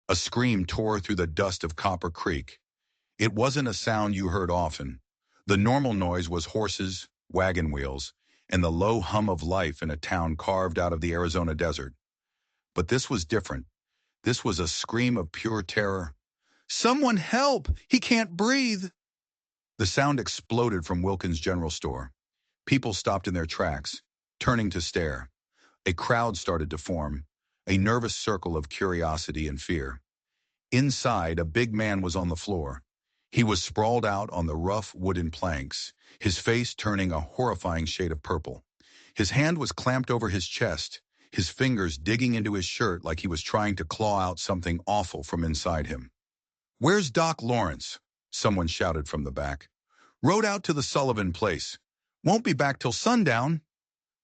A scream tore through the dust of Copper Creek. It wasn't a sound you heard often. The normal noise was horses, wagon wheels, and the low hum of life in a town carved out of the Arizona desert. But this was different. This was a scream of pure terror. "Someone help! He can't breathe!" The sound exploded from Wilkins' general store. People stopped in their tracks, turning to stare. A crowd started to form, a nervous circle of curiosity and fear. Inside, a big man was on the floor. He was sprawled out on the rough wooden planks, his face turning a horrifying shade of purple. His hand was clamped over his chest, his fingers digging into his shirt like he was trying to claw out something awful from inside him. "Where's Doc Lawrence?" someone shouted from the back. "Rode out to the Sullivan place. Won't be back till sundown,"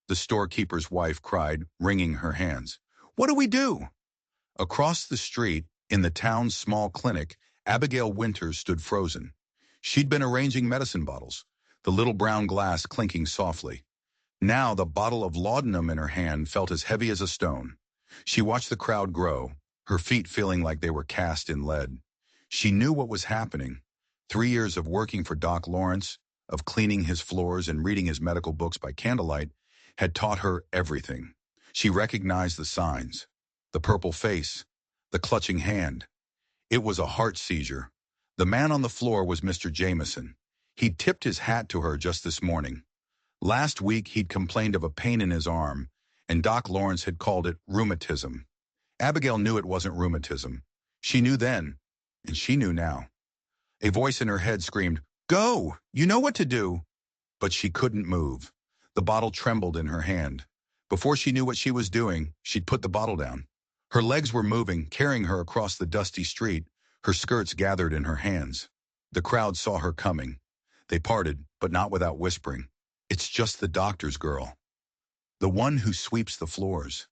the storekeeper's wife cried, wringing her hands. "What do we do?" Across the street, in the town's small clinic, Abigail Winters stood frozen. She'd been arranging medicine bottles, the little brown glass clinking softly. Now the bottle of laudanum in her hand felt as heavy as a stone. She watched the crowd grow, her feet feeling like they were cast in lead. She knew what was happening. 3 years of working for Doc Lawrence, of cleaning his floors and reading his medical books by candlelight, had taught her everything. She recognized the signs. The purple face, the clutching hand. It was a heart seizure. The man on the floor was Mr. Jameson. He'd tipped his hat to her just this morning. Last week he'd complained of a pain in his arm, and Doc Lawrence had called it rheumatism. Abigail knew it wasn't rheumatism. She knew then, and she knew now. A voice in her head screamed, "Go! You know what to do!" But she couldn't move. The bottle trembled in her hand. Before she knew what she was doing, she'd put the bottle down. Her legs were moving, carrying her across the dusty street, her skirts gathered in her hands. The crowd saw her coming. They parted, but not without whispering. "It's just the doctor's girl. The one who sweeps the floors."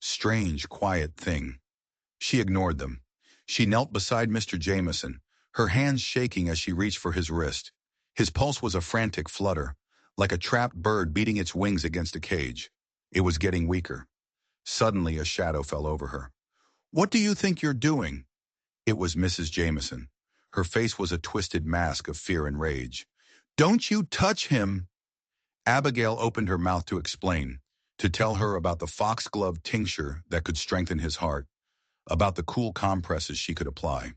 Strange, quiet thing. She ignored them. She knelt beside Mr. Jameson, her hands shaking as she reached for his wrist. His pulse was a frantic flutter, like a trapped bird beating its wings against a cage. It was getting weaker. Suddenly, a shadow fell over her. "What do you think you're doing?" It was Mrs. Jameson. Her face was a twisted mask of fear and rage. "Don't you touch him!" Abigail opened her mouth to explain, to tell her about the foxglove tincture that could strengthen his heart, about the cool compresses she could apply.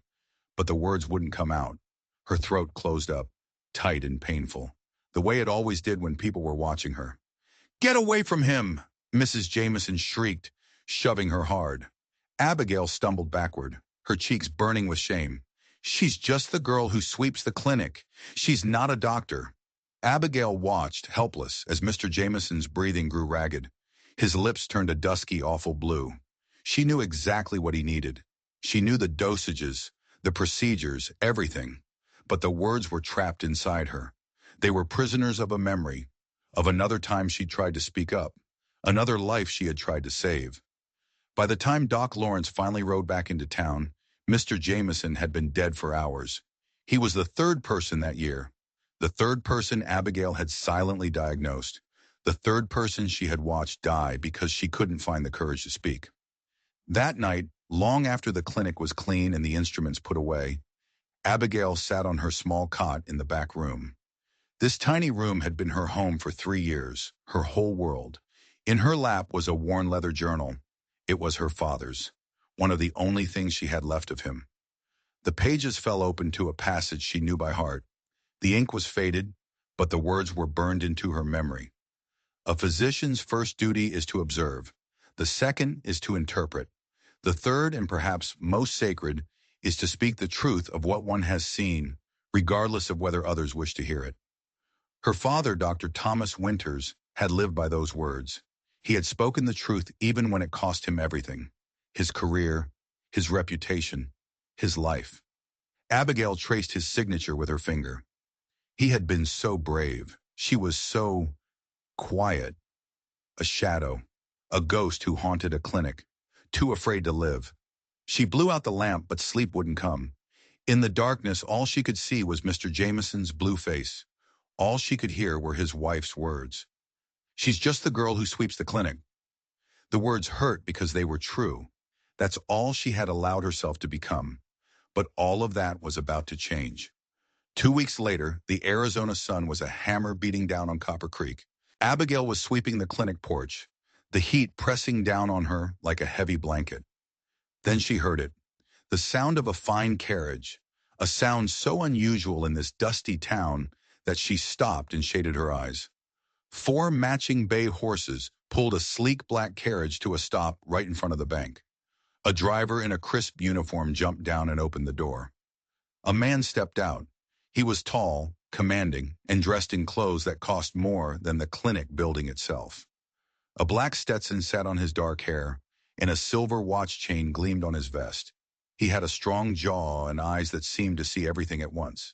But the words wouldn't come out. Her throat closed up, tight and painful, the way it always did when people were watching her. "Get away from him!" Mrs. Jameson shrieked, shoving her hard. Abigail stumbled backward, her cheeks burning with shame. "She's just the girl who sweeps the clinic. She's not a doctor." Abigail watched, helpless, as Mr. Jameson's breathing grew ragged. His lips turned a dusky, awful blue. She knew exactly what he needed. She knew the dosages, the procedures, everything. But the words were trapped inside her. They were prisoners of a memory, of another time she tried to speak up, another life she had tried to save. By the time Doc Lawrence finally rode back into town, Mr. Jameson had been dead for hours. He was the third person that year, the third person Abigail had silently diagnosed, the third person she had watched die because she couldn't find the courage to speak. That night, long after the clinic was clean and the instruments put away, Abigail sat on her small cot in the back room. This tiny room had been her home for 3 years, her whole world. In her lap was a worn leather journal. It was her father's, one of the only things she had left of him. The pages fell open to a passage she knew by heart. The ink was faded, but the words were burned into her memory. "A physician's first duty is to observe. The second is to interpret. The third, and perhaps most sacred, is to speak the truth of what one has seen, regardless of whether others wish to hear it." Her father, Dr. Thomas Winters, had lived by those words. He had spoken the truth even when it cost him everything: his career, his reputation, his life. Abigail traced his signature with her finger. He had been so brave. She was so quiet. A shadow, a ghost who haunted a clinic, too afraid to live. She blew out the lamp, but sleep wouldn't come. In the darkness, all she could see was Mr. Jameson's blue face. All she could hear were his wife's words. "She's just the girl who sweeps the clinic." The words hurt because they were true. That's all she had allowed herself to become. But all of that was about to change. 2 weeks later, the Arizona sun was a hammer beating down on Copper Creek. Abigail was sweeping the clinic porch, the heat pressing down on her like a heavy blanket. Then she heard it, the sound of a fine carriage, a sound so unusual in this dusty town that she stopped and shaded her eyes. 4 matching bay horses pulled a sleek black carriage to a stop right in front of the bank. A driver in a crisp uniform jumped down and opened the door. A man stepped out. He was tall, commanding, and dressed in clothes that cost more than the clinic building itself. A black Stetson sat on his dark hair, and a silver watch chain gleamed on his vest. He had a strong jaw and eyes that seemed to see everything at once.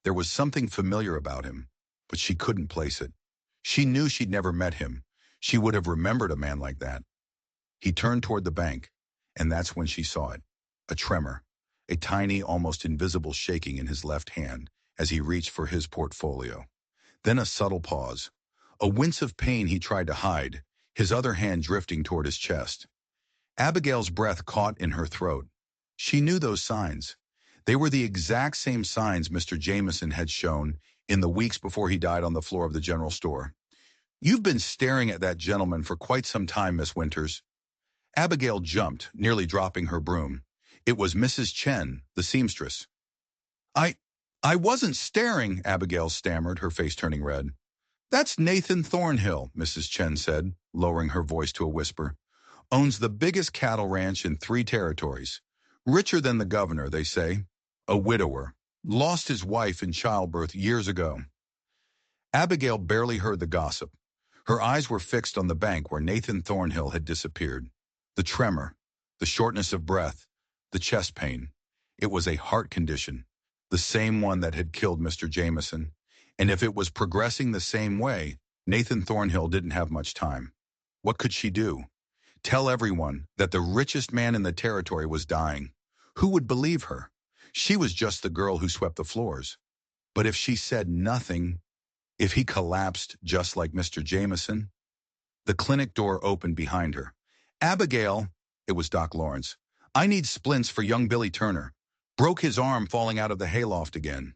There was something familiar about him, but she couldn't place it. She knew she'd never met him. She would have remembered a man like that. He turned toward the bank, and that's when she saw it. A tremor, a tiny, almost invisible shaking in his left hand as he reached for his portfolio. Then a subtle pause. A wince of pain he tried to hide, his other hand drifting toward his chest. Abigail's breath caught in her throat. She knew those signs. They were the exact same signs Mr. Jameson had shown in the weeks before he died on the floor of the general store. "You've been staring at that gentleman for quite some time, Miss Winters." Abigail jumped, nearly dropping her broom. It was Mrs. Chen, the seamstress. I I wasn't staring," Abigail stammered, her face turning red. "That's Nathan Thornhill," Mrs. Chen said, lowering her voice to a whisper. "Owns the biggest cattle ranch in 3 territories. Richer than the governor, they say. A widower. Lost his wife in childbirth years ago." Abigail barely heard the gossip. Her eyes were fixed on the bank where Nathan Thornhill had disappeared. The tremor, the shortness of breath, the chest pain. It was a heart condition, the same one that had killed Mr. Jameson. And if it was progressing the same way, Nathan Thornhill didn't have much time. What could she do? Tell everyone that the richest man in the territory was dying. Who would believe her? She was just the girl who swept the floors. But if she said nothing, if he collapsed just like Mr. Jameson? The clinic door opened behind her. "Abigail," it was Doc Lawrence, "I need splints for young Billy Turner. Broke his arm falling out of the hayloft again."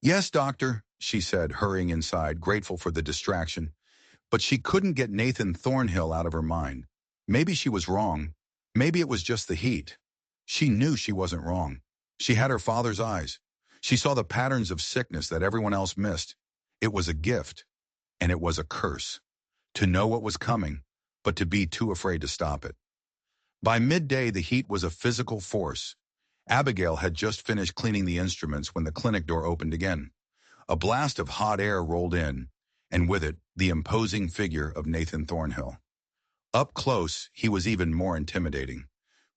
"Yes, doctor," she said, hurrying inside, grateful for the distraction. But she couldn't get Nathan Thornhill out of her mind. Maybe she was wrong. Maybe it was just the heat. She knew she wasn't wrong. She had her father's eyes. She saw the patterns of sickness that everyone else missed. It was a gift, and it was a curse. To know what was coming, but to be too afraid to stop it. By midday, the heat was a physical force. Abigail had just finished cleaning the instruments when the clinic door opened again. A blast of hot air rolled in, and with it, the imposing figure of Nathan Thornhill. Up close, he was even more intimidating.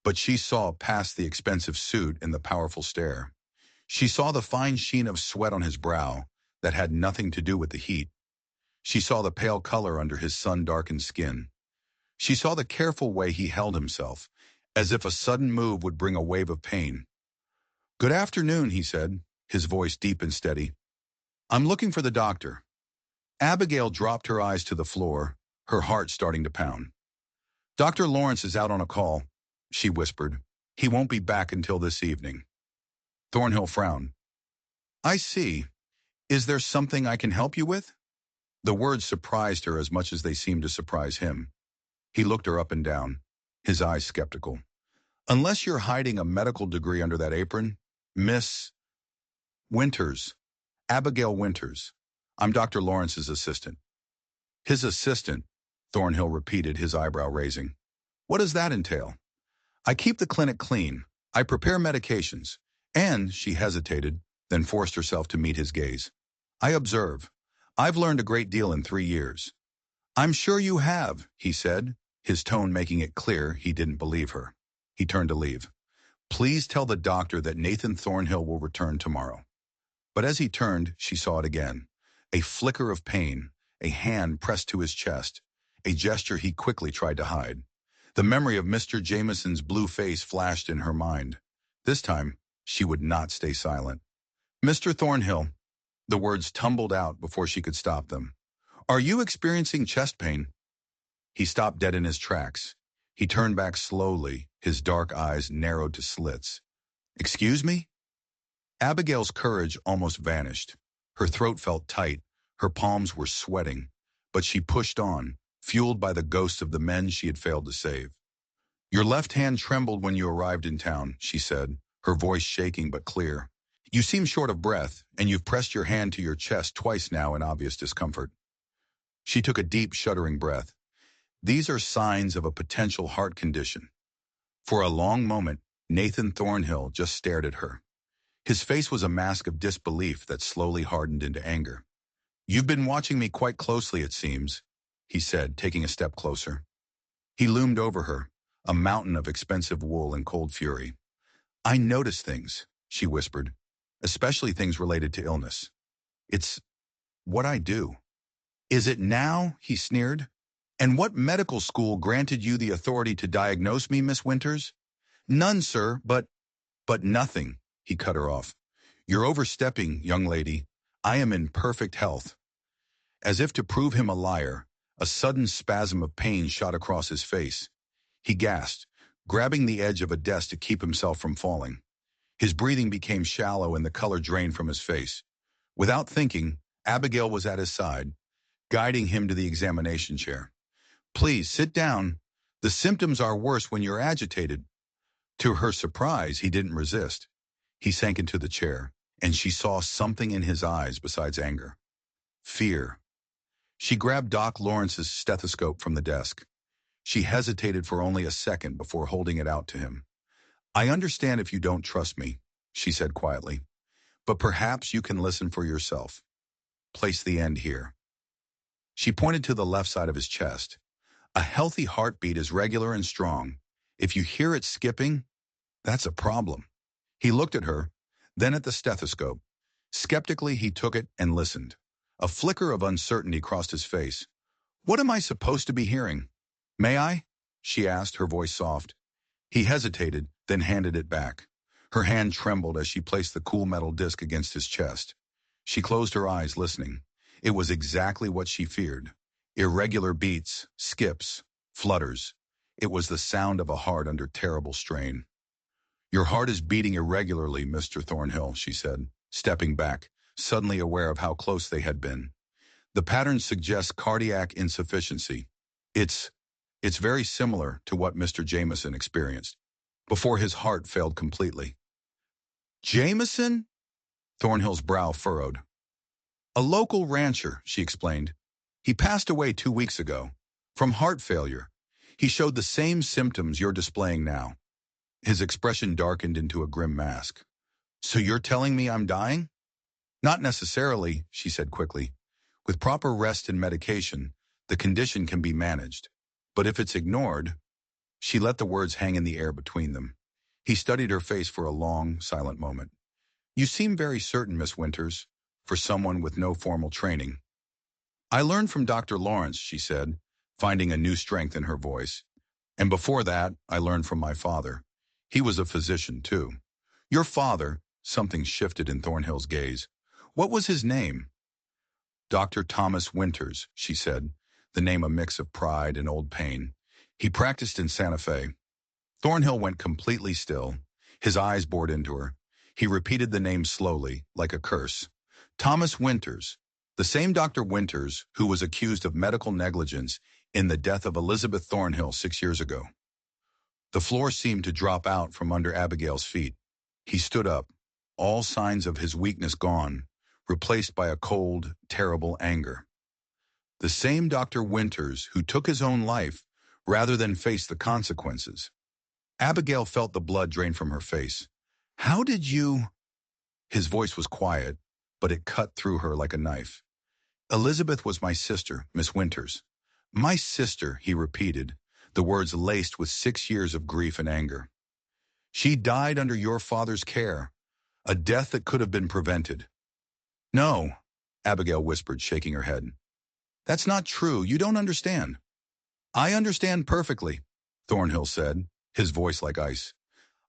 But she saw past the expensive suit and the powerful stare. She saw the fine sheen of sweat on his brow that had nothing to do with the heat. She saw the pale color under his sun-darkened skin. She saw the careful way he held himself, as if a sudden move would bring a wave of pain. "Good afternoon," he said, his voice deep and steady. "I'm looking for the doctor." Abigail dropped her eyes to the floor, her heart starting to pound. "Dr. Lawrence is out on a call," she whispered. "He won't be back until this evening." Thornhill frowned. "I see. Is there something I can help you with?" The words surprised her as much as they seemed to surprise him. He looked her up and down, his eyes skeptical. "Unless you're hiding a medical degree under that apron, Miss Winters, Abigail Winters. I'm Dr. Lawrence's assistant." "His assistant," Thornhill repeated, his eyebrow raising. "What does that entail?" "I keep the clinic clean. I prepare medications. And," she hesitated, then forced herself to meet his gaze, "I observe. I've learned a great deal in 3 years." "I'm sure you have," he said, his tone making it clear he didn't believe her. He turned to leave. "Please tell the doctor that Nathan Thornhill will return tomorrow." But as he turned, she saw it again. A flicker of pain, a hand pressed to his chest, a gesture he quickly tried to hide. The memory of Mr. Jameson's blue face flashed in her mind. This time, she would not stay silent. "Mr. Thornhill," the words tumbled out before she could stop them. "Are you experiencing chest pain?" He stopped dead in his tracks. He turned back slowly, His dark eyes narrowed to slits. Excuse me? Abigail's courage almost vanished. Her throat felt tight, her palms were sweating, but she pushed on, fueled by the ghosts of the men she had failed to save. Your left hand trembled when you arrived in town, she said, her voice shaking but clear. You seem short of breath, and you've pressed your hand to your chest twice now in obvious discomfort. She took a deep, shuddering breath. These are signs of a potential heart condition. For a long moment, Nathan Thornhill just stared at her. His face was a mask of disbelief that slowly hardened into anger. You've been watching me quite closely, it seems, he said, taking a step closer. He loomed over her, a mountain of expensive wool and cold fury. I notice things, she whispered, especially things related to illness. It's what I do. Is it now? He sneered. And what medical school granted you the authority to diagnose me, Miss Winters? None, sir, but nothing, he cut her off. You're overstepping, young lady. I am in perfect health. As if to prove him a liar, a sudden spasm of pain shot across his face. He gasped, grabbing the edge of a desk to keep himself from falling. His breathing became shallow and the color drained from his face. Without thinking, Abigail was at his side, guiding him to the examination chair. Please, sit down. The symptoms are worse when you're agitated. To her surprise, he didn't resist. He sank into the chair, and she saw something in his eyes besides anger. Fear. She grabbed Doc Lawrence's stethoscope from the desk. She hesitated for only a second before holding it out to him. I understand if you don't trust me, she said quietly, but perhaps you can listen for yourself. Place the end here. She pointed to the left side of his chest. A healthy heartbeat is regular and strong. If you hear it skipping, that's a problem. He looked at her, then at the stethoscope. Skeptically, he took it and listened. A flicker of uncertainty crossed his face. What am I supposed to be hearing? May I? She asked, her voice soft. He hesitated, then handed it back. Her hand trembled as she placed the cool metal disc against his chest. She closed her eyes, listening. It was exactly what she feared. Irregular beats, skips, flutters. It was the sound of a heart under terrible strain. Your heart is beating irregularly, Mr. Thornhill, she said, stepping back, suddenly aware of how close they had been. The pattern suggests cardiac insufficiency. It's very similar to what Mr. Jameson experienced before his heart failed completely. Jameson? Thornhill's brow furrowed. A local rancher, she explained. He passed away 2 weeks ago, from heart failure. He showed the same symptoms you're displaying now. His expression darkened into a grim mask. So you're telling me I'm dying? Not necessarily, she said quickly. With proper rest and medication, the condition can be managed. But if it's ignored, she let the words hang in the air between them. He studied her face for a long, silent moment. You seem very certain, Miss Winters, for someone with no formal training. I learned from Dr. Lawrence, she said, finding a new strength in her voice. And before that, I learned from my father. He was a physician, too. Your father, something shifted in Thornhill's gaze. What was his name? Dr. Thomas Winters, she said, the name a mix of pride and old pain. He practiced in Santa Fe. Thornhill went completely still. His eyes bored into her. He repeated the name slowly, like a curse. Thomas Winters, the same Dr. Winters who was accused of medical negligence in the death of Elizabeth Thornhill 6 years ago. The floor seemed to drop out from under Abigail's feet. He stood up, all signs of his weakness gone, replaced by a cold, terrible anger. The same Dr. Winters who took his own life rather than face the consequences. Abigail felt the blood drain from her face. How did you... His voice was quiet, but it cut through her like a knife. Elizabeth was my sister, Miss Winters. My sister, he repeated, the words laced with 6 years of grief and anger. She died under your father's care, a death that could have been prevented. No, Abigail whispered, shaking her head. That's not true. You don't understand. I understand perfectly, Thornhill said, his voice like ice.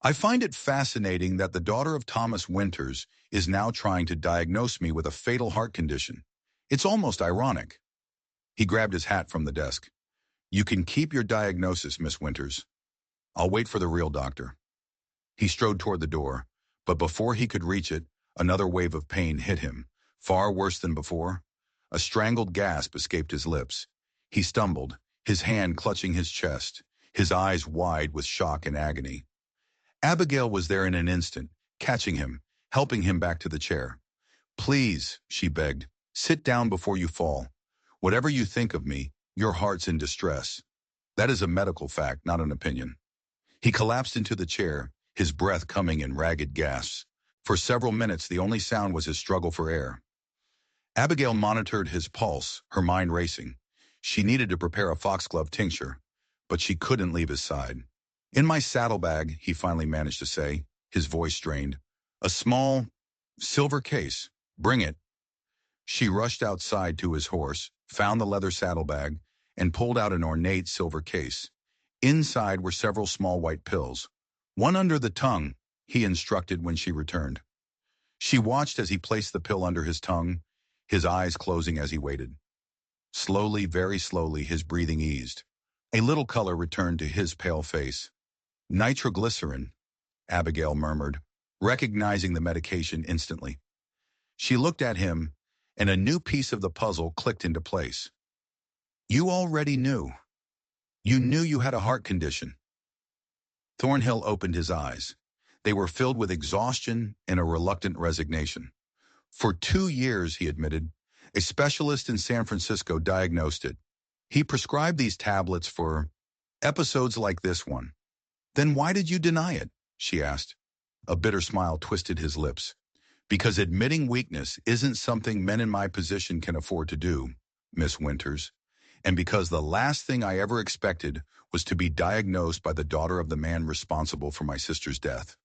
I find it fascinating that the daughter of Thomas Winters is now trying to diagnose me with a fatal heart condition. It's almost ironic. He grabbed his hat from the desk. You can keep your diagnosis, Miss Winters. I'll wait for the real doctor. He strode toward the door, but before he could reach it, another wave of pain hit him, far worse than before. A strangled gasp escaped his lips. He stumbled, his hand clutching his chest, his eyes wide with shock and agony. Abigail was there in an instant, catching him, helping him back to the chair. Please, she begged, sit down before you fall. Whatever you think of me, your heart's in distress. That is a medical fact, not an opinion. He collapsed into the chair, his breath coming in ragged gasps. For several minutes, the only sound was his struggle for air. Abigail monitored his pulse, her mind racing. She needed to prepare a foxglove tincture, but she couldn't leave his side. In my saddlebag, he finally managed to say, his voice strained. A small, silver case. Bring it. She rushed outside to his horse, found the leather saddlebag, and pulled out an ornate silver case. Inside were several small white pills. One under the tongue, he instructed when she returned. She watched as he placed the pill under his tongue, his eyes closing as he waited. Slowly, very slowly, his breathing eased. A little color returned to his pale face. Nitroglycerin, Abigail murmured, recognizing the medication instantly. She looked at him, and a new piece of the puzzle clicked into place. You already knew. You knew you had a heart condition. Thornhill opened his eyes. They were filled with exhaustion and a reluctant resignation. For 2 years, he admitted, a specialist in San Francisco diagnosed it. He prescribed these tablets for episodes like this one. Then why did you deny it? She asked. A bitter smile twisted his lips. Because admitting weakness isn't something men in my position can afford to do, Miss Winters. And because the last thing I ever expected was to be diagnosed by the daughter of the man responsible for my sister's death.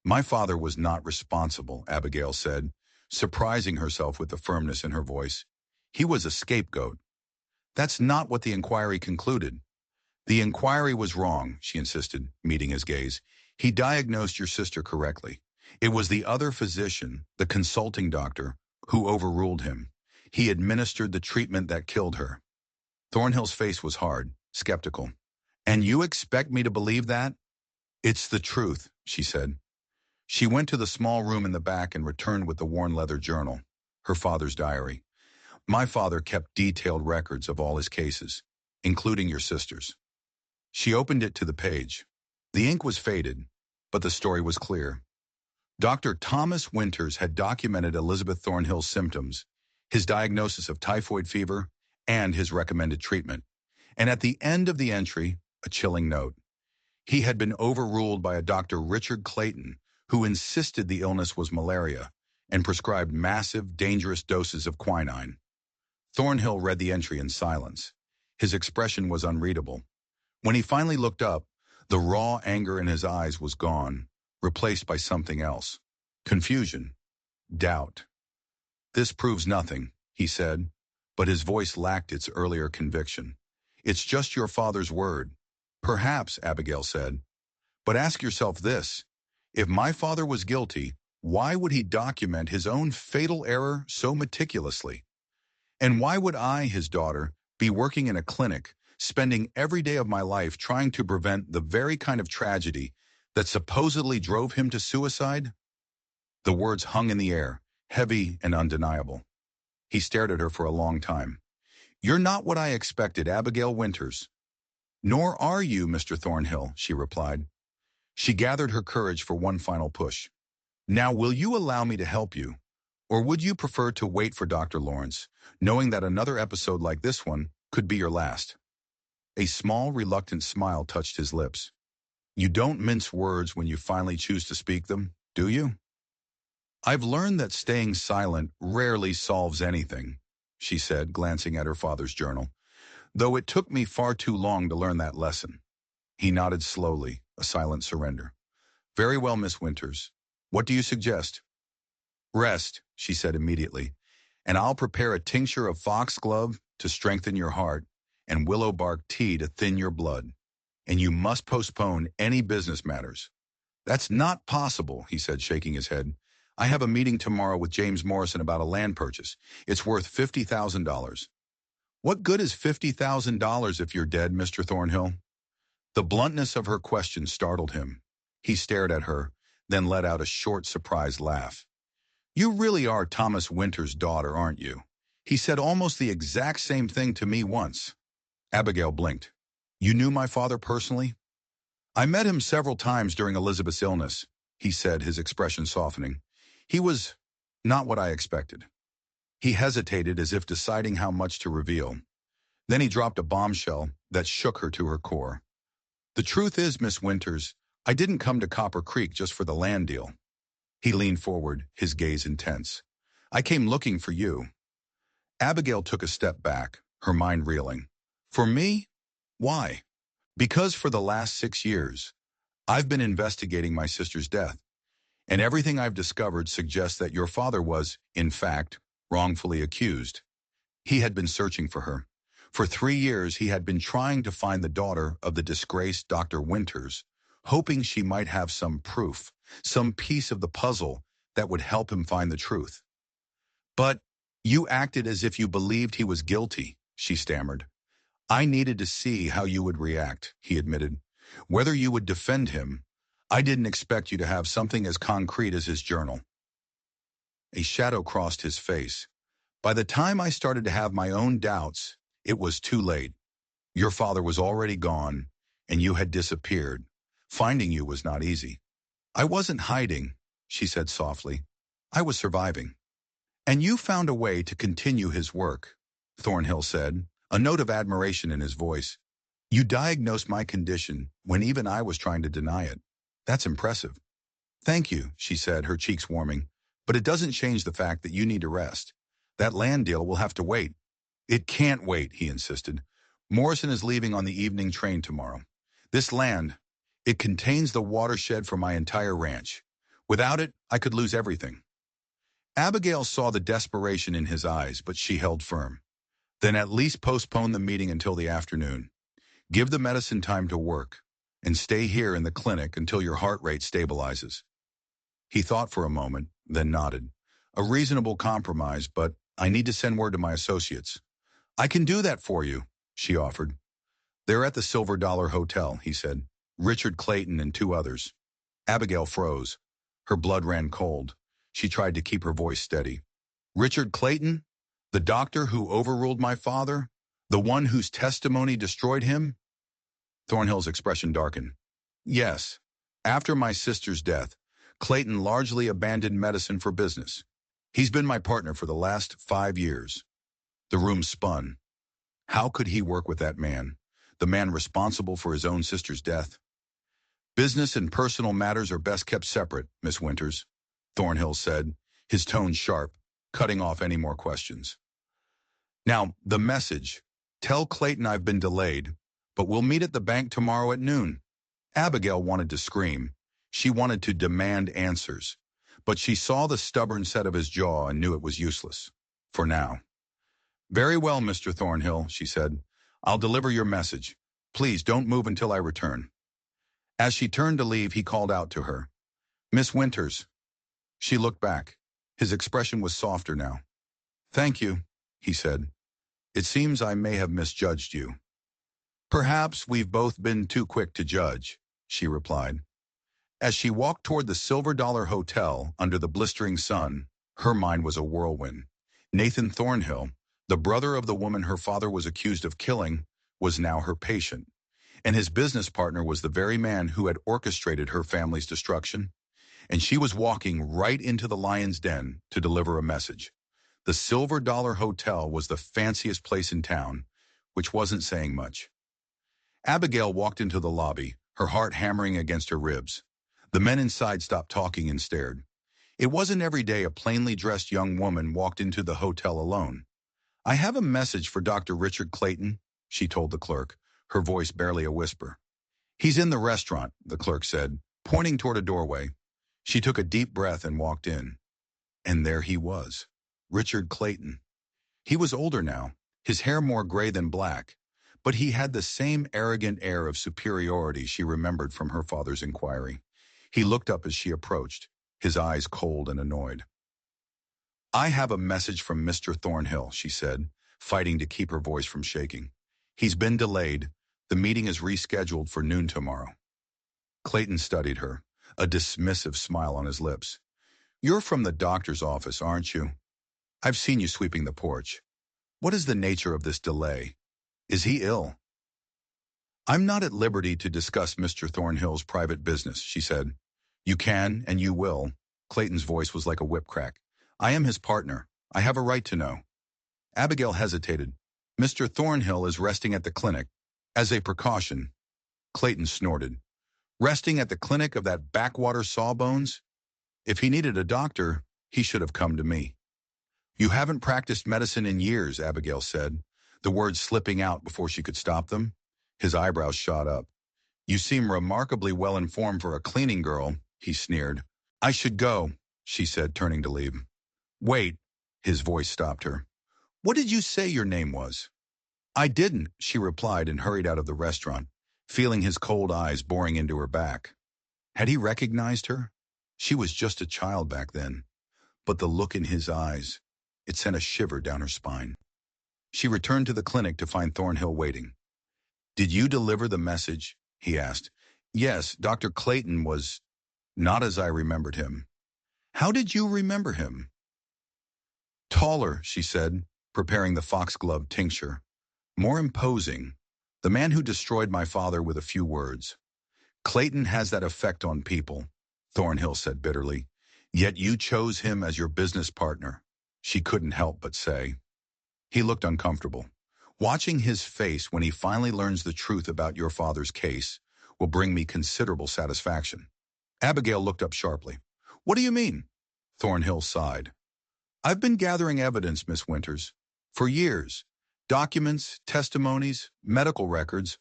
My father was not responsible, Abigail said, surprising herself with the firmness in her voice. He was a scapegoat. That's not what the inquiry concluded. The inquiry was wrong, she insisted, meeting his gaze. He diagnosed your sister correctly. It was the other physician, the consulting doctor, who overruled him. He administered the treatment that killed her. Thornhill's face was hard, skeptical. And you expect me to believe that? It's the truth, she said. She went to the small room in the back and returned with the worn leather journal, her father's diary. My father kept detailed records of all his cases, including your sister's. She opened it to the page. The ink was faded, but the story was clear. Dr. Thomas Winters had documented Elizabeth Thornhill's symptoms, his diagnosis of typhoid fever, and his recommended treatment. And at the end of the entry, a chilling note. He had been overruled by a Dr. Richard Clayton, who insisted the illness was malaria and prescribed massive, dangerous doses of quinine. Thornhill read the entry in silence. His expression was unreadable. When he finally looked up, the raw anger in his eyes was gone, replaced by something else. Confusion. Doubt. This proves nothing, he said, but his voice lacked its earlier conviction. It's just your father's word. Perhaps, Abigail said. But ask yourself this. If my father was guilty, why would he document his own fatal error so meticulously? And why would I, his daughter, be working in a clinic, spending every day of my life trying to prevent the very kind of tragedy that supposedly drove him to suicide? The words hung in the air, heavy and undeniable. He stared at her for a long time. You're not what I expected, Abigail Winters. Nor are you, Mr. Thornhill, she replied. She gathered her courage for one final push. Now, will you allow me to help you? Or would you prefer to wait for Dr. Lawrence, knowing that another episode like this one could be your last? A small, reluctant smile touched his lips. You don't mince words when you finally choose to speak them, do you? I've learned that staying silent rarely solves anything, she said, glancing at her father's journal, though it took me far too long to learn that lesson. He nodded slowly, a silent surrender. Very well, Miss Winters. What do you suggest? Rest, she said immediately, and I'll prepare a tincture of foxglove to strengthen your heart and willow bark tea to thin your blood. And you must postpone any business matters. That's not possible, he said, shaking his head. I have a meeting tomorrow with James Morrison about a land purchase. It's worth $50,000. What good is $50,000 if you're dead, Mr. Thornhill? The bluntness of her question startled him. He stared at her, then let out a short, surprised laugh. "You really are Thomas Winter's daughter, aren't you?" He said almost the exact same thing to me once. Abigail blinked. "You knew my father personally?" "I met him several times during Elizabeth's illness," he said, his expression softening. "He was not what I expected." He hesitated as if deciding how much to reveal. Then he dropped a bombshell that shook her to her core. "The truth is, Miss Winters, I didn't come to Copper Creek just for the land deal." He leaned forward, his gaze intense. "I came looking for you." Abigail took a step back, her mind reeling. "For me? Why?" "Because for the last 6 years, I've been investigating my sister's death, and everything I've discovered suggests that your father was, in fact, wrongfully accused. He had been searching for her. For 3 years, he had been trying to find the daughter of the disgraced Dr. Winters, hoping she might have some proof, some piece of the puzzle that would help him find the truth. "But you acted as if you believed he was guilty," she stammered. "I needed to see how you would react," he admitted. "Whether you would defend him. I didn't expect you to have something as concrete as his journal." A shadow crossed his face. "By the time I started to have my own doubts, it was too late. Your father was already gone, and you had disappeared. Finding you was not easy." "I wasn't hiding," she said softly. "I was surviving." "And you found a way to continue his work," Thornhill said, a note of admiration in his voice. "You diagnosed my condition when even I was trying to deny it. That's impressive." "Thank you," she said, her cheeks warming. "But it doesn't change the fact that you need to rest. That land deal will have to wait." "It can't wait," he insisted. "Morrison is leaving on the evening train tomorrow. This land, it contains the watershed for my entire ranch. Without it, I could lose everything." Abigail saw the desperation in his eyes, but she held firm. "Then at least postpone the meeting until the afternoon. Give the medicine time to work, and stay here in the clinic until your heart rate stabilizes." He thought for a moment, then nodded. "A reasonable compromise, but I need to send word to my associates." "I can do that for you," she offered. "They're at the Silver Dollar Hotel," he said. "Richard Clayton and 2 others." Abigail froze. Her blood ran cold. She tried to keep her voice steady. "Richard Clayton? The doctor who overruled my father? The one whose testimony destroyed him?" Thornhill's expression darkened. "Yes. After my sister's death, Clayton largely abandoned medicine for business. He's been my partner for the last 5 years." The room spun. How could he work with that man? The man responsible for his own sister's death? "Business and personal matters are best kept separate, Miss Winters," Thornhill said, his tone sharp, cutting off any more questions. "Now, the message. Tell Clayton I've been delayed, but we'll meet at the bank tomorrow at noon." Abigail wanted to scream. She wanted to demand answers. But she saw the stubborn set of his jaw and knew it was useless. For now. "Very well, Mr. Thornhill," she said. "I'll deliver your message. Please don't move until I return." As she turned to leave, he called out to her. "Miss Winters." She looked back. His expression was softer now. "Thank you," he said. "It seems I may have misjudged you." "Perhaps we've both been too quick to judge," she replied. As she walked toward the Silver Dollar Hotel under the blistering sun, her mind was a whirlwind. Nathan Thornhill, the brother of the woman her father was accused of killing, was now her patient. And his business partner was the very man who had orchestrated her family's destruction. And she was walking right into the lion's den to deliver a message. The Silver Dollar Hotel was the fanciest place in town, which wasn't saying much. Abigail walked into the lobby, her heart hammering against her ribs. The men inside stopped talking and stared. It wasn't every day a plainly dressed young woman walked into the hotel alone. "I have a message for Dr. Richard Clayton," she told the clerk, her voice barely a whisper. "He's in the restaurant," the clerk said, pointing toward a doorway. She took a deep breath and walked in. And there he was, Richard Clayton. He was older now, his hair more gray than black, but he had the same arrogant air of superiority she remembered from her father's inquiry. He looked up as she approached, his eyes cold and annoyed. "I have a message from Mr. Thornhill," she said, fighting to keep her voice from shaking. "He's been delayed, The meeting is rescheduled for noon tomorrow. Clayton studied her, a dismissive smile on his lips. You're from the doctor's office, aren't you? I've seen you sweeping the porch. What is the nature of this delay? Is he ill? I'm not at liberty to discuss Mr. Thornhill's private business, she said. You can, and you will. Clayton's voice was like a whip crack. I am his partner. I have a right to know. Abigail hesitated. Mr. Thornhill is resting at the clinic. As a precaution. Clayton snorted. Resting at the clinic of that backwater Sawbones? If he needed a doctor, he should have come to me. You haven't practiced medicine in years, Abigail said, the words slipping out before she could stop them. His eyebrows shot up. You seem remarkably well informed for a cleaning girl, he sneered. I should go, she said, turning to leave. Wait, his voice stopped her. What did you say your name was? I didn't, she replied and hurried out of the restaurant, feeling his cold eyes boring into her back. Had he recognized her? She was just a child back then. But the look in his eyes, it sent a shiver down her spine. She returned to the clinic to find Thornhill waiting. Did you deliver the message? He asked. Yes, Dr. Clayton was not as I remembered him. How did you remember him? Taller, she said, preparing the foxglove tincture. More imposing. The man who destroyed my father with a few words. Clayton has that effect on people, Thornhill said bitterly. Yet you chose him as your business partner. She couldn't help but say. He looked uncomfortable. Watching his face when he finally learns the truth about your father's case will bring me considerable satisfaction. Abigail looked up sharply. What do you mean? Thornhill sighed. I've been gathering evidence, Miss Winters, for years. Documents, testimonies, medical records.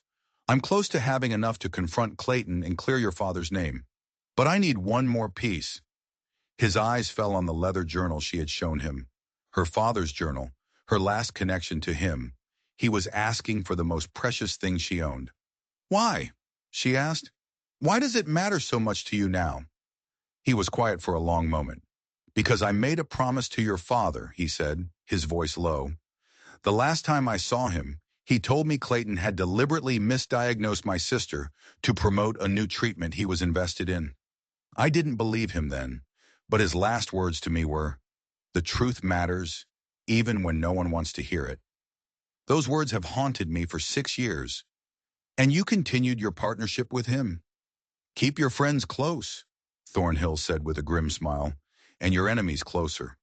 I'm close to having enough to confront Clayton and clear your father's name. But I need one more piece. His eyes fell on the leather journal she had shown him. Her father's journal, her last connection to him. He was asking for the most precious thing she owned. Why? She asked. Why does it matter so much to you now? He was quiet for a long moment. Because I made a promise to your father, he said, his voice low. The last time I saw him, he told me Clayton had deliberately misdiagnosed my sister to promote a new treatment he was invested in. I didn't believe him then, but his last words to me were, the truth matters, even when no one wants to hear it. Those words have haunted me for 6 years. And you continued your partnership with him. Keep your friends close, Thornhill said with a grim smile, and your enemies closer.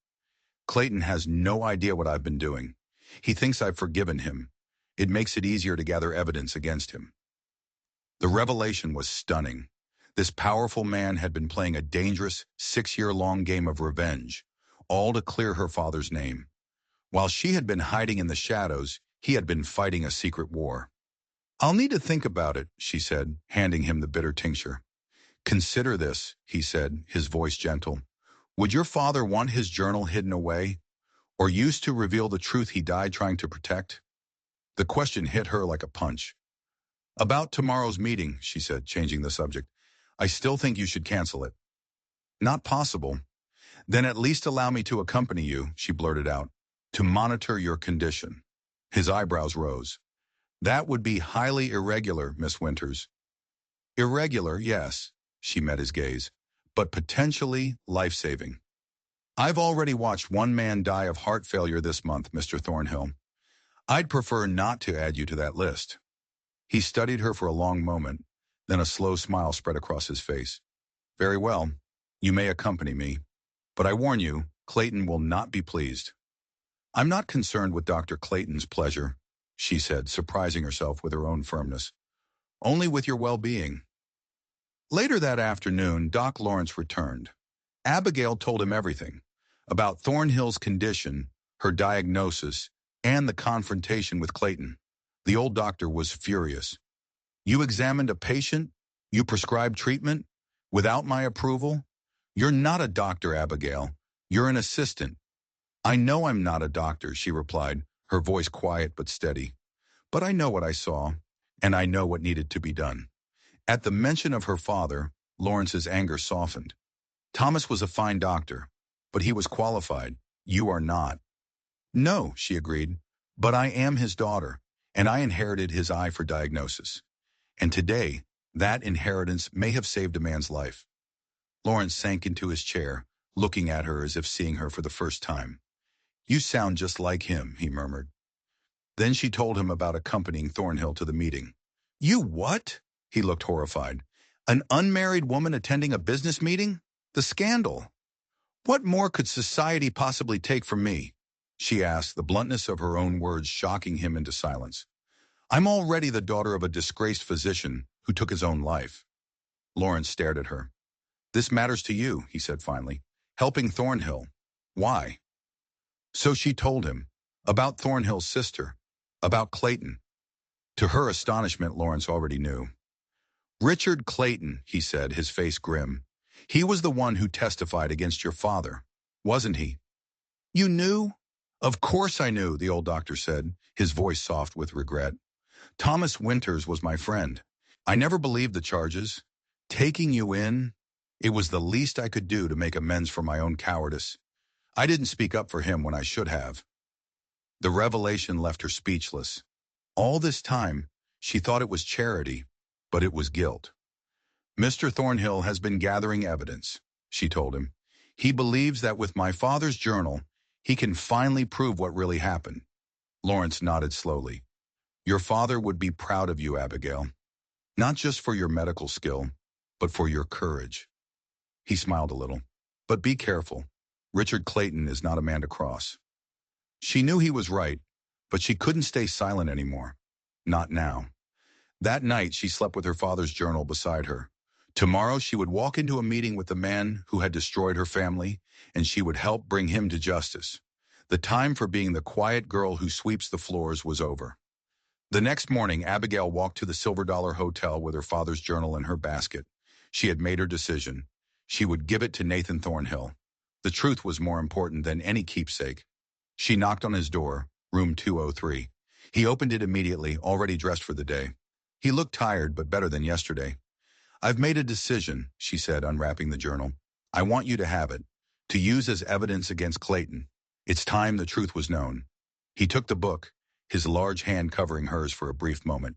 Clayton has no idea what I've been doing. He thinks I've forgiven him. It makes it easier to gather evidence against him. The revelation was stunning. This powerful man had been playing a dangerous 6-year-long game of revenge, all to clear her father's name. While she had been hiding in the shadows, he had been fighting a secret war. I'll need to think about it, she said, handing him the bitter tincture. Consider this, he said, his voice gentle. Would your father want his journal hidden away, or used to reveal the truth he died trying to protect? The question hit her like a punch. About tomorrow's meeting, she said, changing the subject. I still think you should cancel it. Not possible. Then at least allow me to accompany you, she blurted out, to monitor your condition. His eyebrows rose. That would be highly irregular, Miss Winters. Irregular, yes, she met his gaze, but potentially life-saving. I've already watched one man die of heart failure this month, Mr. Thornhill. I'd prefer not to add you to that list. He studied her for a long moment, then a slow smile spread across his face. Very well, you may accompany me, but I warn you, Clayton will not be pleased. I'm not concerned with Dr. Clayton's pleasure, she said, surprising herself with her own firmness. Only with your well-being. Later that afternoon, Doc Lawrence returned. Abigail told him everything about Thornhill's condition, her diagnosis, and the confrontation with Clayton. The old doctor was furious. You examined a patient? You prescribed treatment? Without my approval? You're not a doctor, Abigail. You're an assistant. I know I'm not a doctor, she replied, her voice quiet but steady. But I know what I saw, and I know what needed to be done. At the mention of her father, Lawrence's anger softened. Thomas was a fine doctor, but he was qualified. You are not. No, she agreed, but I am his daughter, and I inherited his eye for diagnosis. And today, that inheritance may have saved a man's life. Lawrence sank into his chair, looking at her as if seeing her for the first time. You sound just like him, he murmured. Then she told him about accompanying Thornhill to the meeting. You what? He looked horrified. An unmarried woman attending a business meeting? The scandal. What more could society possibly take from me? She asked, the bluntness of her own words shocking him into silence. I'm already the daughter of a disgraced physician who took his own life. Lawrence stared at her. This matters to you, he said finally. Helping Thornhill. Why? So she told him. About Thornhill's sister. About Clayton. To her astonishment, Lawrence already knew. Richard Clayton, he said, his face grim. He was the one who testified against your father, wasn't he? You knew? Of course I knew, the old doctor said, his voice soft with regret. Thomas Winters was my friend. I never believed the charges. Taking you in, it was the least I could do to make amends for my own cowardice. I didn't speak up for him when I should have. The revelation left her speechless. All this time, she thought it was charity, but it was guilt. Mr. Thornhill has been gathering evidence, she told him. He believes that with my father's journal, he can finally prove what really happened. Lawrence nodded slowly. Your father would be proud of you, Abigail. Not just for your medical skill, but for your courage. He smiled a little. But be careful. Richard Clayton is not a man to cross. She knew he was right, but she couldn't stay silent anymore. Not now. That night, she slept with her father's journal beside her. Tomorrow, she would walk into a meeting with the man who had destroyed her family, and she would help bring him to justice. The time for being the quiet girl who sweeps the floors was over. The next morning, Abigail walked to the Silver Dollar Hotel with her father's journal in her basket. She had made her decision. She would give it to Nathan Thornhill. The truth was more important than any keepsake. She knocked on his door, room 203. He opened it immediately, already dressed for the day. He looked tired, but better than yesterday. I've made a decision, she said, unwrapping the journal. I want you to have it, to use as evidence against Clayton. It's time the truth was known. He took the book, his large hand covering hers for a brief moment.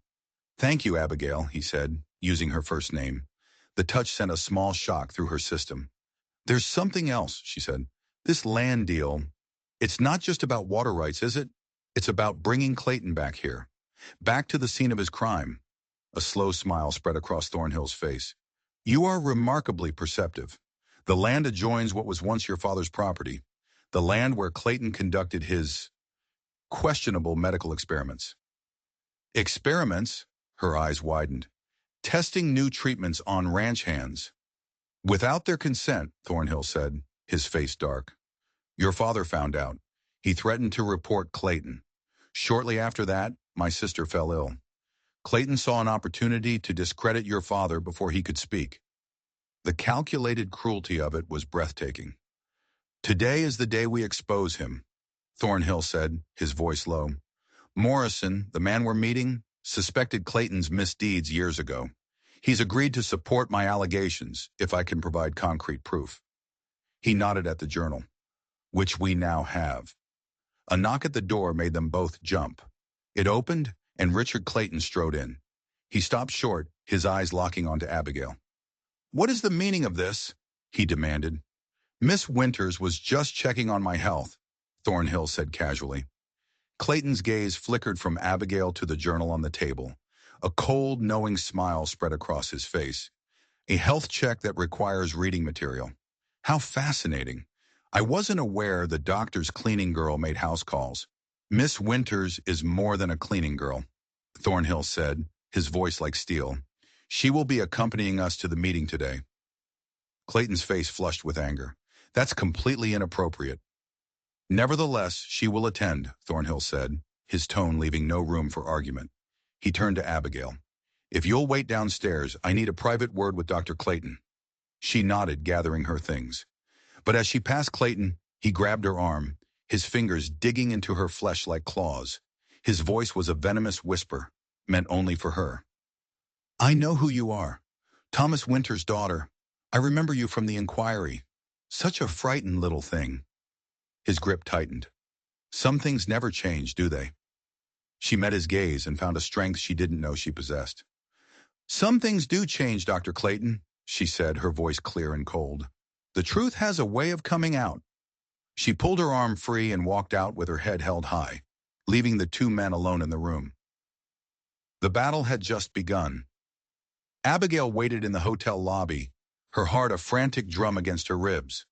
Thank you, Abigail, he said, using her first name. The touch sent a small shock through her system. There's something else, she said. This land deal, it's not just about water rights, is it? It's about bringing Clayton back here, back to the scene of his crime. A slow smile spread across Thornhill's face. You are remarkably perceptive. The land adjoins what was once your father's property, the land where Clayton conducted his questionable medical experiments. Experiments? Her eyes widened. Testing new treatments on ranch hands. Without their consent, Thornhill said, his face dark. Your father found out. He threatened to report Clayton. Shortly after that, my sister fell ill. Clayton saw an opportunity to discredit your father before he could speak. The calculated cruelty of it was breathtaking. Today is the day we expose him, Thornhill said, his voice low. Morrison, the man we're meeting, suspected Clayton's misdeeds years ago. He's agreed to support my allegations if I can provide concrete proof. He nodded at the journal, which we now have. A knock at the door made them both jump. It opened, and Richard Clayton strode in. He stopped short, his eyes locking onto Abigail. What is the meaning of this? He demanded. Miss Winters was just checking on my health, Thornhill said casually. Clayton's gaze flickered from Abigail to the journal on the table. A cold, knowing smile spread across his face. A health check that requires reading material. How fascinating. I wasn't aware the doctor's cleaning girl made house calls. Miss Winters is more than a cleaning girl, Thornhill said, his voice like steel. She will be accompanying us to the meeting today. Clayton's face flushed with anger. That's completely inappropriate. Nevertheless, she will attend, Thornhill said, his tone leaving no room for argument. He turned to Abigail. If you'll wait downstairs, I need a private word with Dr. Clayton. She nodded, gathering her things. But as she passed Clayton, he grabbed her arm, his fingers digging into her flesh like claws. His voice was a venomous whisper, meant only for her. I know who you are. Thomas Winter's daughter. I remember you from the inquiry. Such a frightened little thing. His grip tightened. Some things never change, do they? She met his gaze and found a strength she didn't know she possessed. "Some things do change, Dr. Clayton," she said, her voice clear and cold. "The truth has a way of coming out." She pulled her arm free and walked out with her head held high, leaving the two men alone in the room. The battle had just begun. Abigail waited in the hotel lobby, her heart a frantic drum against her ribs.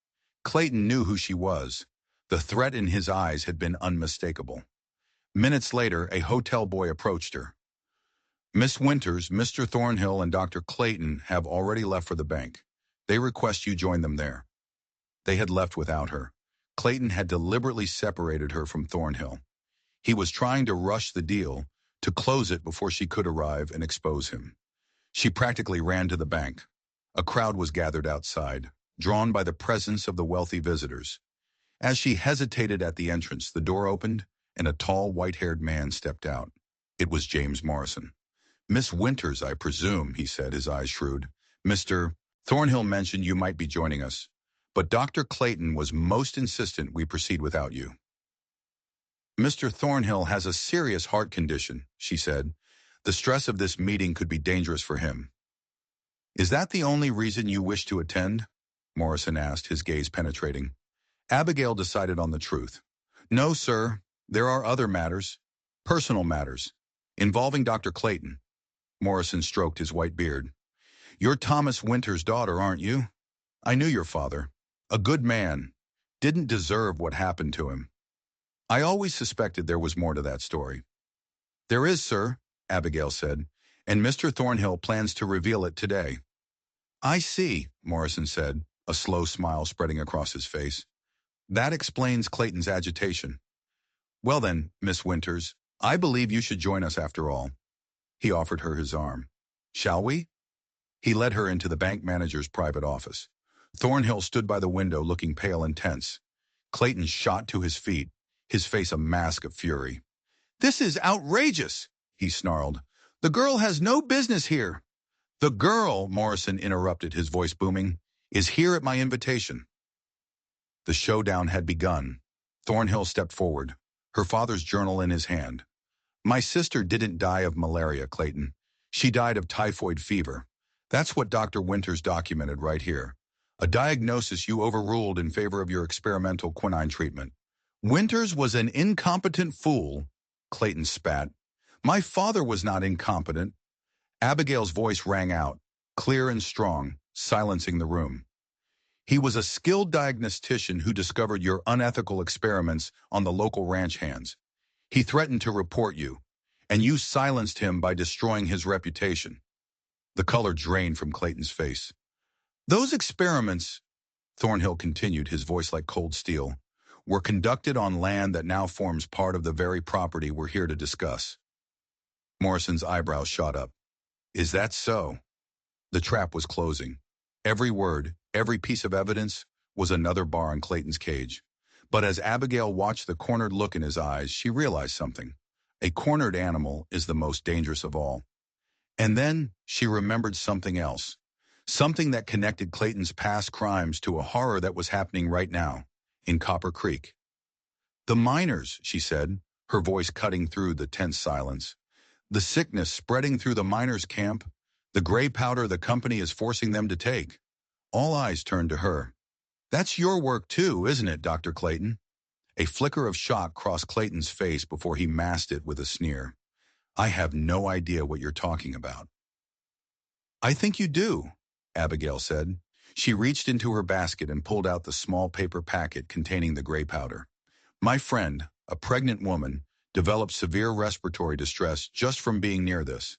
Clayton knew who she was. The threat in his eyes had been unmistakable. Minutes later, a hotel boy approached her. "Miss Winters, Mr. Thornhill, and Dr. Clayton have already left for the bank. They request you join them there." They had left without her. Clayton had deliberately separated her from Thornhill. He was trying to rush the deal, to close it before she could arrive and expose him. She practically ran to the bank. A crowd was gathered outside, drawn by the presence of the wealthy visitors. As she hesitated at the entrance, the door opened, and a tall, white-haired man stepped out. It was James Morrison. "Miss Winters, I presume," he said, his eyes shrewd. "Mr. Thornhill mentioned you might be joining us, but Dr. Clayton was most insistent we proceed without you." "Mr. Thornhill has a serious heart condition," she said. "The stress of this meeting could be dangerous for him." "Is that the only reason you wish to attend?" Morrison asked, his gaze penetrating. Abigail decided on the truth. "No, sir. There are other matters. Personal matters. Involving Dr. Clayton." Morrison stroked his white beard. "You're Thomas Winters' daughter, aren't you? I knew your father. A good man. Didn't deserve what happened to him. I always suspected there was more to that story." "There is, sir," Abigail said, "and Mr. Thornhill plans to reveal it today." "I see," Morrison said, a slow smile spreading across his face. "That explains Clayton's agitation. Well then, Miss Winters, I believe you should join us after all." He offered her his arm. "Shall we?" He led her into the bank manager's private office. Thornhill stood by the window looking pale and tense. Clayton shot to his feet, his face a mask of fury. "This is outrageous," he snarled. "The girl has no business here." "The girl," Morrison interrupted, his voice booming, "is here at my invitation." The showdown had begun. Thornhill stepped forward, her father's journal in his hand. "My sister didn't die of malaria, Clayton. She died of typhoid fever. That's what Dr. Winters documented right here. A diagnosis you overruled in favor of your experimental quinine treatment." "Winters was an incompetent fool," Clayton spat. "My father was not incompetent." Abigail's voice rang out, clear and strong, silencing the room. "He was a skilled diagnostician who discovered your unethical experiments on the local ranch hands. He threatened to report you, and you silenced him by destroying his reputation." The color drained from Clayton's face. "Those experiments," Thornhill continued, his voice like cold steel, "were conducted on land that now forms part of the very property we're here to discuss." Morrison's eyebrows shot up. "Is that so?" The trap was closing. Every word, every piece of evidence, was another bar in Clayton's cage. But as Abigail watched the cornered look in his eyes, she realized something. A cornered animal is the most dangerous of all. And then she remembered something else. Something that connected Clayton's past crimes to a horror that was happening right now, in Copper Creek. "The miners," she said, her voice cutting through the tense silence. "The sickness spreading through the miners' camp. The gray powder the company is forcing them to take." All eyes turned to her. "That's your work too, isn't it, Dr. Clayton?" A flicker of shock crossed Clayton's face before he masked it with a sneer. "I have no idea what you're talking about." "I think you do," Abigail said. She reached into her basket and pulled out the small paper packet containing the gray powder. "My friend, a pregnant woman, developed severe respiratory distress just from being near this.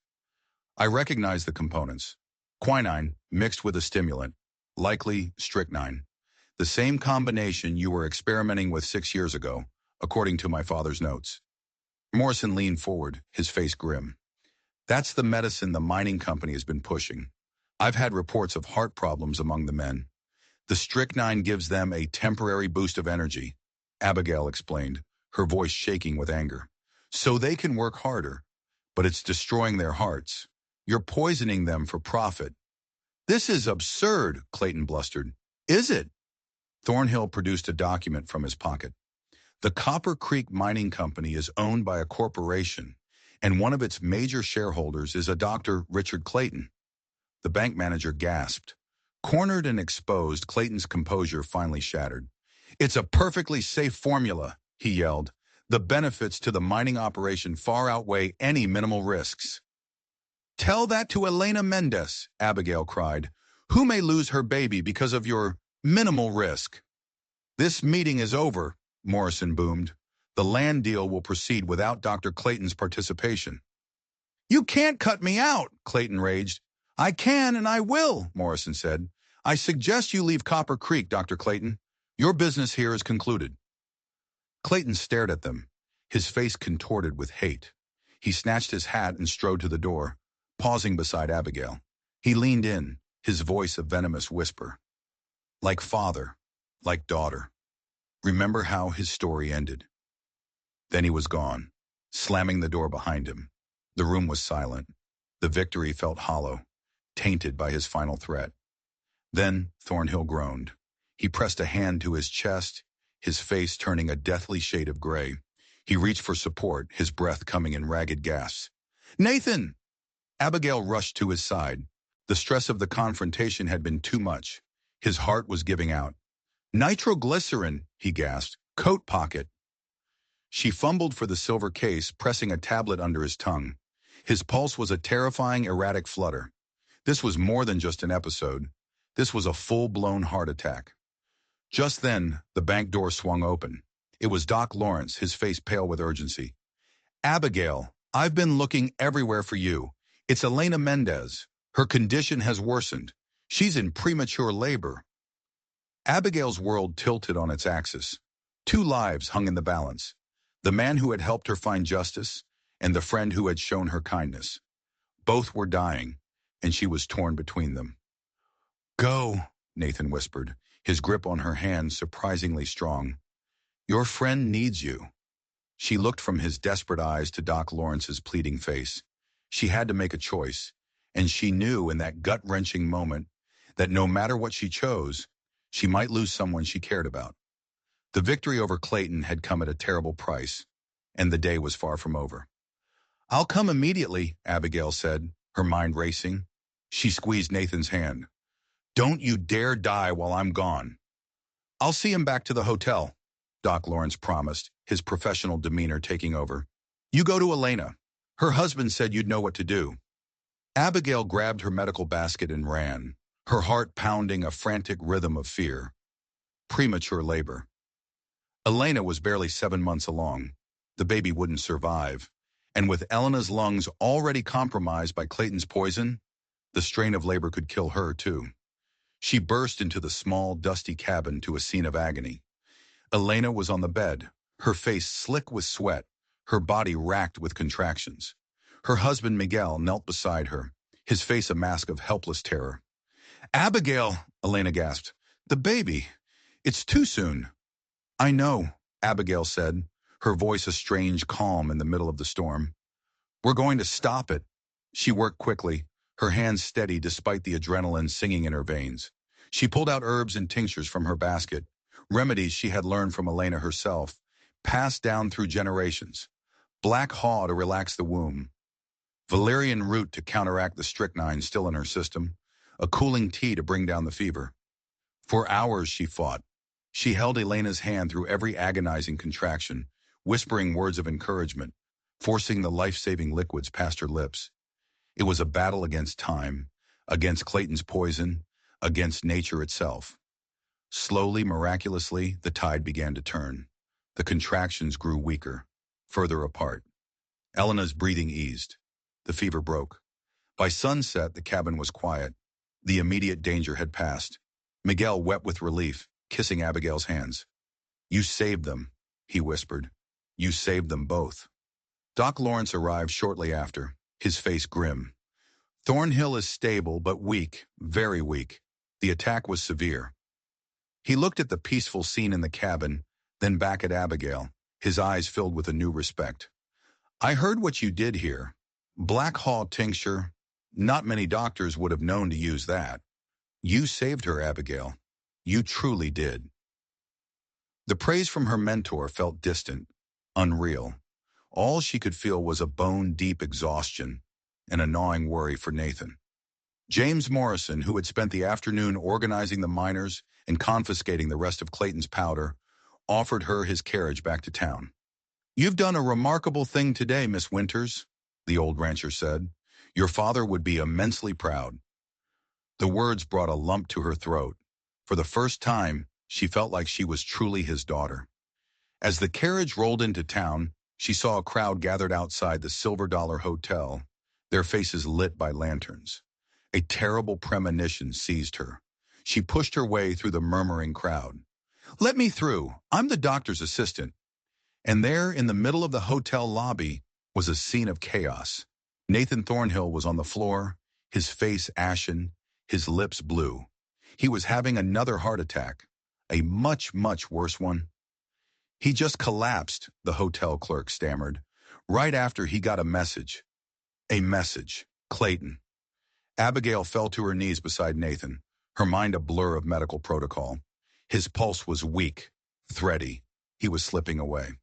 I recognize the components. Quinine mixed with a stimulant, likely strychnine. The same combination you were experimenting with 6 years ago, according to my father's notes." Morrison leaned forward, his face grim. "That's the medicine the mining company has been pushing. I've had reports of heart problems among the men. The strychnine gives them a temporary boost of energy," Abigail explained, her voice shaking with anger. "So they can work harder, but it's destroying their hearts. You're poisoning them for profit." "This is absurd," Clayton blustered. "Is it?" Thornhill produced a document from his pocket. "The Copper Creek Mining Company is owned by a corporation, and one of its major shareholders is a Dr. Richard Clayton. The bank manager gasped. Cornered and exposed, Clayton's composure finally shattered. "It's a perfectly safe formula," he yelled. "The benefits to the mining operation far outweigh any minimal risks." "Tell that to Elena Mendez," Abigail cried, "who may lose her baby because of your minimal risk." "This meeting is over," Morrison boomed. "The land deal will proceed without Dr. Clayton's participation." "You can't cut me out," Clayton raged. "I can and I will," Morrison said. "I suggest you leave Copper Creek, Dr. Clayton. Your business here is concluded." Clayton stared at them, his face contorted with hate. He snatched his hat and strode to the door, pausing beside Abigail. He leaned in, his voice a venomous whisper. "Like father, like daughter. Remember how his story ended." Then he was gone, slamming the door behind him. The room was silent. The victory felt hollow, tainted by his final threat. Then Thornhill groaned. He pressed a hand to his chest, his face turning a deathly shade of gray. He reached for support, his breath coming in ragged gasps. "Nathan!" Abigail rushed to his side. The stress of the confrontation had been too much. His heart was giving out. "Nitroglycerin," he gasped. "Coat pocket." She fumbled for the silver case, pressing a tablet under his tongue. His pulse was a terrifying, erratic flutter. This was more than just an episode. This was a full-blown heart attack. Just then, the bank door swung open. It was Doc Lawrence, his face pale with urgency. "Abigail, I've been looking everywhere for you. It's Elena Mendez. Her condition has worsened. She's in premature labor." Abigail's world tilted on its axis. Two lives hung in the balance. The man who had helped her find justice, and the friend who had shown her kindness. Both were dying, and she was torn between them. "Go," Nathan whispered, his grip on her hand surprisingly strong. "Your friend needs you." She looked from his desperate eyes to Doc Lawrence's pleading face. She had to make a choice, and she knew in that gut-wrenching moment that no matter what she chose, she might lose someone she cared about. The victory over Clayton had come at a terrible price, and the day was far from over. "I'll come immediately," Abigail said, her mind racing. She squeezed Nathan's hand. "Don't you dare die while I'm gone." "I'll see him back to the hotel," Doc Lawrence promised, his professional demeanor taking over. "You go to Elena. Her husband said you'd know what to do." Abigail grabbed her medical basket and ran, her heart pounding a frantic rhythm of fear. Premature labor. Elena was barely 7 months along. The baby wouldn't survive. And with Elena's lungs already compromised by Clayton's poison, the strain of labor could kill her, too. She burst into the small, dusty cabin to a scene of agony. Elena was on the bed, her face slick with sweat, her body racked with contractions. Her husband, Miguel, knelt beside her, his face a mask of helpless terror. "Abigail," Elena gasped. "The baby. It's too soon." "I know," Abigail said, her voice a strange calm in the middle of the storm. "We're going to stop it." She worked quickly, her hands steady despite the adrenaline singing in her veins. She pulled out herbs and tinctures from her basket, remedies she had learned from Elena herself, passed down through generations. Black haw to relax the womb, valerian root to counteract the strychnine still in her system, a cooling tea to bring down the fever. For hours she fought. She held Elena's hand through every agonizing contraction, whispering words of encouragement, forcing the life-saving liquids past her lips. It was a battle against time, against Clayton's poison, against nature itself. Slowly, miraculously, the tide began to turn. The contractions grew weaker, further apart. Elena's breathing eased. The fever broke. By sunset, the cabin was quiet. The immediate danger had passed. Miguel wept with relief, kissing Abigail's hands. "You saved them," he whispered. "You saved them both." Doc Lawrence arrived shortly after, his face grim. "Thornhill is stable, but weak, very weak. The attack was severe." He looked at the peaceful scene in the cabin, then back at Abigail, his eyes filled with a new respect. "I heard what you did here. Black haw tincture. Not many doctors would have known to use that. You saved her, Abigail. You truly did." The praise from her mentor felt distant, unreal. All she could feel was a bone-deep exhaustion and a gnawing worry for Nathan. James Morrison, who had spent the afternoon organizing the miners and confiscating the rest of Clayton's powder, offered her his carriage back to town. "You've done a remarkable thing today, Miss Winters," the old rancher said. "Your father would be immensely proud." The words brought a lump to her throat. For the first time, she felt like she was truly his daughter. As the carriage rolled into town, she saw a crowd gathered outside the Silver Dollar Hotel, their faces lit by lanterns. A terrible premonition seized her. She pushed her way through the murmuring crowd. "Let me through. I'm the doctor's assistant." And there, in the middle of the hotel lobby, was a scene of chaos. Nathan Thornhill was on the floor, his face ashen, his lips blue. He was having another heart attack, a much, much worse one. "He just collapsed," the hotel clerk stammered, "right after he got a message." A message. Clayton. Abigail fell to her knees beside Nathan, her mind a blur of medical protocol. His pulse was weak, thready. He was slipping away.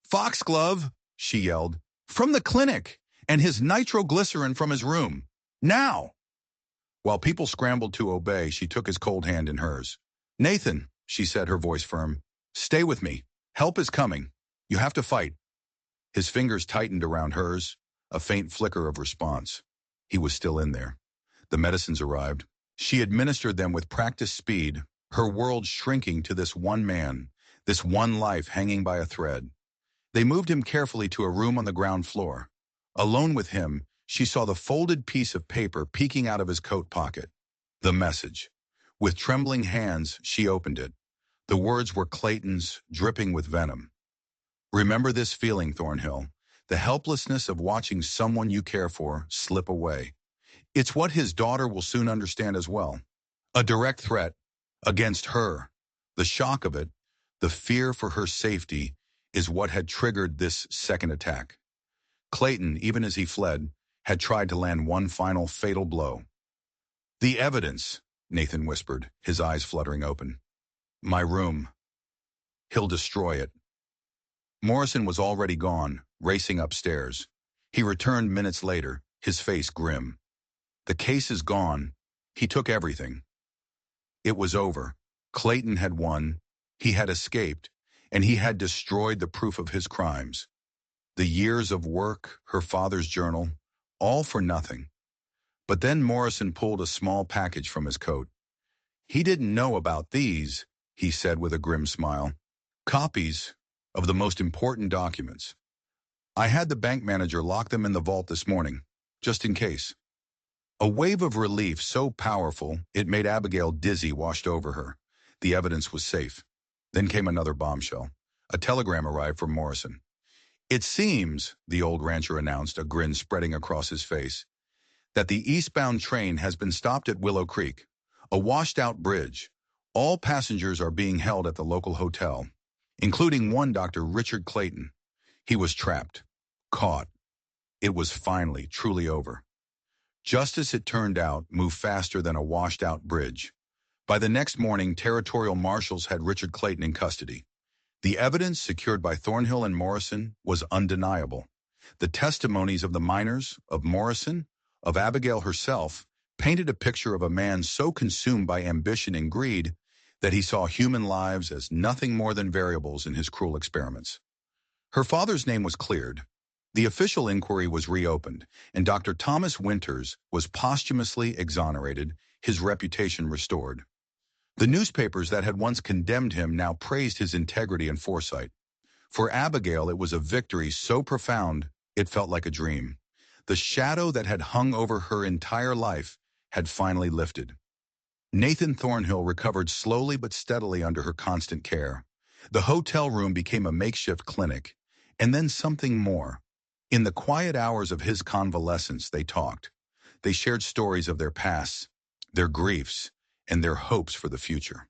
"Foxglove," she yelled, "from the clinic, and his nitroglycerin from his room. Now!" While people scrambled to obey, she took his cold hand in hers. "Nathan," she said, her voice firm, "stay with me. Help is coming. You have to fight." His fingers tightened around hers, a faint flicker of response. He was still in there. The medicines arrived. She administered them with practiced speed, her world shrinking to this one man, this one life hanging by a thread. They moved him carefully to a room on the ground floor. Alone with him, she saw the folded piece of paper peeking out of his coat pocket. The message. With trembling hands, she opened it. The words were Clayton's, dripping with venom. "Remember this feeling, Thornhill, the helplessness of watching someone you care for slip away. It's what his daughter will soon understand as well. A direct threat against her. The shock of it, the fear for her safety, is what had triggered this second attack. Clayton, even as he fled, had tried to land one final fatal blow. "The evidence," Nathan whispered, his eyes fluttering open. "My room. He'll destroy it." Morrison was already gone, racing upstairs. He returned minutes later, his face grim. "The case is gone. He took everything." It was over. Clayton had won. He had escaped, and he had destroyed the proof of his crimes. The years of work, her father's journal, all for nothing. But then Morrison pulled a small package from his coat. "He didn't know about these," he said with a grim smile. "Copies of the most important documents. I had the bank manager lock them in the vault this morning, just in case." A wave of relief so powerful it made Abigail dizzy washed over her. The evidence was safe. Then came another bombshell. A telegram arrived from Morrison. "It seems," the old rancher announced, a grin spreading across his face, "that the eastbound train has been stopped at Willow Creek, a washed-out bridge. All passengers are being held at the local hotel, including one Dr. Richard Clayton. He was trapped, caught. It was finally, truly over." Justice, it turned out, moved faster than a washed-out bridge. By the next morning, territorial marshals had Richard Clayton in custody. The evidence secured by Thornhill and Morrison was undeniable. The testimonies of the miners, of Morrison, of Abigail herself, painted a picture of a man so consumed by ambition and greed that he saw human lives as nothing more than variables in his cruel experiments. Her father's name was cleared. The official inquiry was reopened, and Dr. Thomas Winters was posthumously exonerated, his reputation restored. The newspapers that had once condemned him now praised his integrity and foresight. For Abigail, it was a victory so profound it felt like a dream. The shadow that had hung over her entire life had finally lifted. Nathan Thornhill recovered slowly but steadily under her constant care. The hotel room became a makeshift clinic, and then something more. In the quiet hours of his convalescence, they talked. They shared stories of their pasts, their griefs, and their hopes for the future.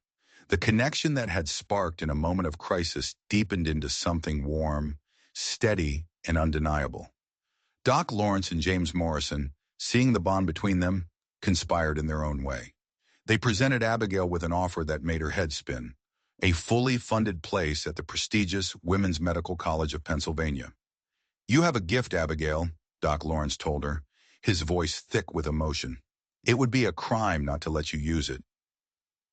The connection that had sparked in a moment of crisis deepened into something warm, steady, and undeniable. Doc Lawrence and James Morrison, seeing the bond between them, conspired in their own way. They presented Abigail with an offer that made her head spin: a fully funded place at the prestigious Women's Medical College of Pennsylvania. You have a gift, Abigail, Doc Lawrence told her, his voice thick with emotion. It would be a crime not to let you use it.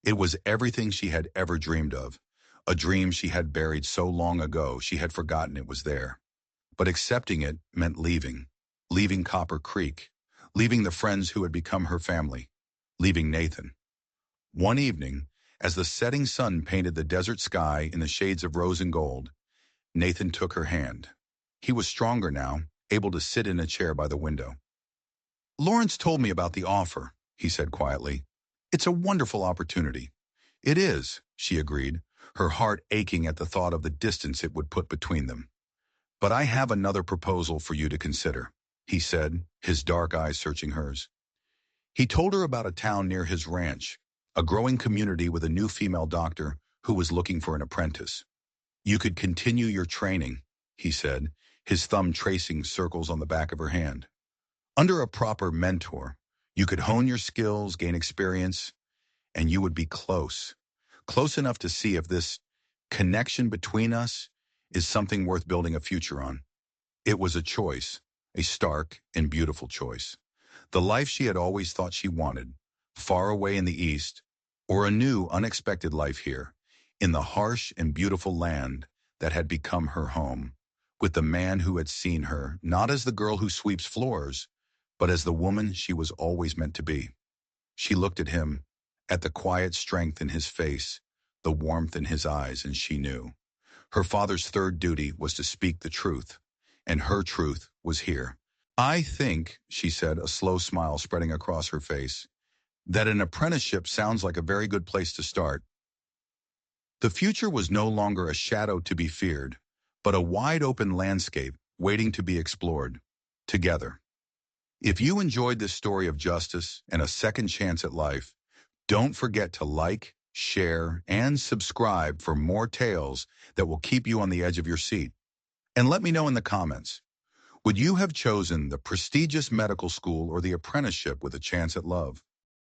It was everything she had ever dreamed of, a dream she had buried so long ago she had forgotten it was there. But accepting it meant leaving Copper Creek, leaving the friends who had become her family, leaving Nathan. One evening, as the setting sun painted the desert sky in the shades of rose and gold, Nathan took her hand. He was stronger now, able to sit in a chair by the window. Lawrence told me about the offer, he said quietly. It's a wonderful opportunity. It is, she agreed, her heart aching at the thought of the distance it would put between them. But I have another proposal for you to consider, he said, his dark eyes searching hers. He told her about a town near his ranch, a growing community with a new female doctor who was looking for an apprentice. You could continue your training, he said, his thumb tracing circles on the back of her hand. Under a proper mentor, you could hone your skills, gain experience, and you would be close enough to see if this connection between us is something worth building a future on. It was a choice, a stark and beautiful choice. The life she had always thought she wanted, far away in the east, or a new, unexpected life here, in the harsh and beautiful land that had become her home, with the man who had seen her, not as the girl who sweeps floors, but as the woman she was always meant to be. She looked at him, at the quiet strength in his face, the warmth in his eyes, and she knew. Her father's third duty was to speak the truth, and her truth was here. I think, she said, a slow smile spreading across her face, that an apprenticeship sounds like a very good place to start. The future was no longer a shadow to be feared, but a wide-open landscape waiting to be explored, together. If you enjoyed this story of justice and a second chance at life, don't forget to like, share, and subscribe for more tales that will keep you on the edge of your seat. And let me know in the comments, would you have chosen the prestigious medical school or the apprenticeship with a chance at love?